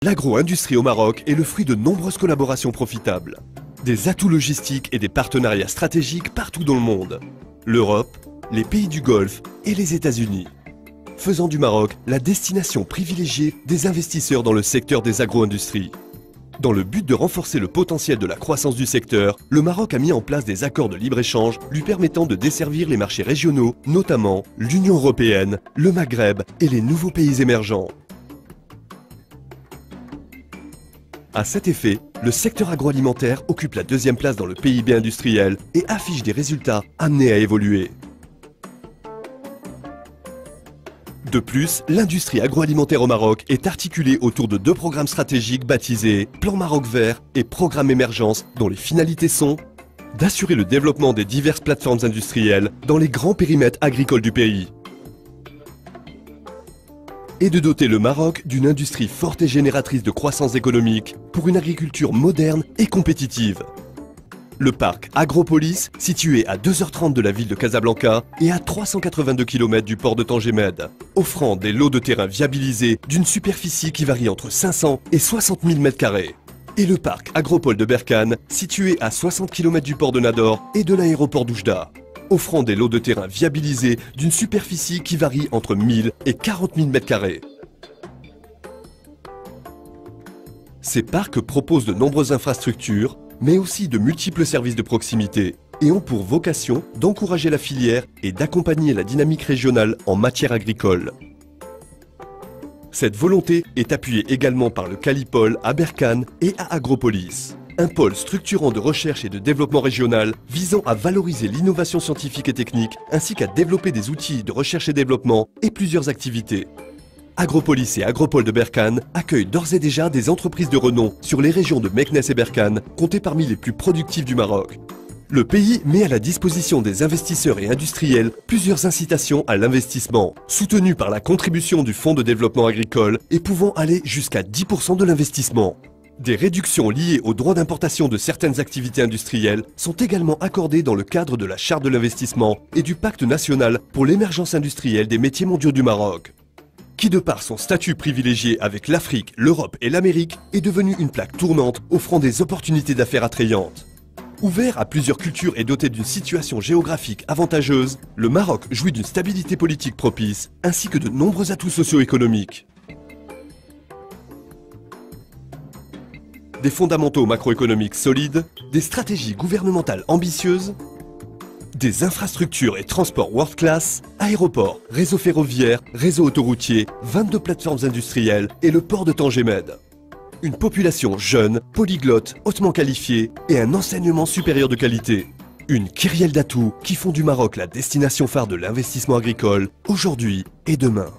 L'agro-industrie au Maroc est le fruit de nombreuses collaborations profitables. Des atouts logistiques et des partenariats stratégiques partout dans le monde. L'Europe, les pays du Golfe et les États-Unis. Faisant du Maroc la destination privilégiée des investisseurs dans le secteur des agro-industries. Dans le but de renforcer le potentiel de la croissance du secteur, le Maroc a mis en place des accords de libre-échange lui permettant de desservir les marchés régionaux, notamment l'Union européenne, le Maghreb et les nouveaux pays émergents. À cet effet, le secteur agroalimentaire occupe la deuxième place dans le PIB industriel et affiche des résultats amenés à évoluer. De plus, l'industrie agroalimentaire au Maroc est articulée autour de deux programmes stratégiques baptisés Plan Maroc Vert et Programme Émergence, dont les finalités sont d'assurer le développement des diverses plateformes industrielles dans les grands périmètres agricoles du pays et de doter le Maroc d'une industrie forte et génératrice de croissance économique pour une agriculture moderne et compétitive. Le parc Agropolis, situé à 2h30 de la ville de Casablanca et à 382 km du port de Tangemed, offrant des lots de terrain viabilisés d'une superficie qui varie entre 500 et 60 000 m². Et le parc Agropole de Berkane, situé à 60 km du port de Nador et de l'aéroport d'Oujda, offrant des lots de terrain viabilisés d'une superficie qui varie entre 1000 et 40 000 m². Ces parcs proposent de nombreuses infrastructures, mais aussi de multiples services de proximité et ont pour vocation d'encourager la filière et d'accompagner la dynamique régionale en matière agricole. Cette volonté est appuyée également par le Calipol à Berkane et à Agropolis, un pôle structurant de recherche et de développement régional visant à valoriser l'innovation scientifique et technique ainsi qu'à développer des outils de recherche et développement et plusieurs activités. Agropolis et Agropole de Berkane accueillent d'ores et déjà des entreprises de renom sur les régions de Meknès et Berkane, comptées parmi les plus productives du Maroc. Le pays met à la disposition des investisseurs et industriels plusieurs incitations à l'investissement, soutenues par la contribution du Fonds de développement agricole et pouvant aller jusqu'à 10% de l'investissement. Des réductions liées aux droits d'importation de certaines activités industrielles sont également accordées dans le cadre de la Charte de l'investissement et du Pacte national pour l'émergence industrielle des métiers mondiaux du Maroc, qui de par son statut privilégié avec l'Afrique, l'Europe et l'Amérique est devenu une plaque tournante offrant des opportunités d'affaires attrayantes. Ouvert à plusieurs cultures et doté d'une situation géographique avantageuse, le Maroc jouit d'une stabilité politique propice ainsi que de nombreux atouts socio-économiques. Des fondamentaux macroéconomiques solides, des stratégies gouvernementales ambitieuses, des infrastructures et transports world class, aéroports, réseaux ferroviaires, réseaux autoroutiers, 22 plateformes industrielles et le port de Tangemed. Une population jeune, polyglotte, hautement qualifiée et un enseignement supérieur de qualité. Une kyrielle d'atouts qui font du Maroc la destination phare de l'investissement agricole, aujourd'hui et demain.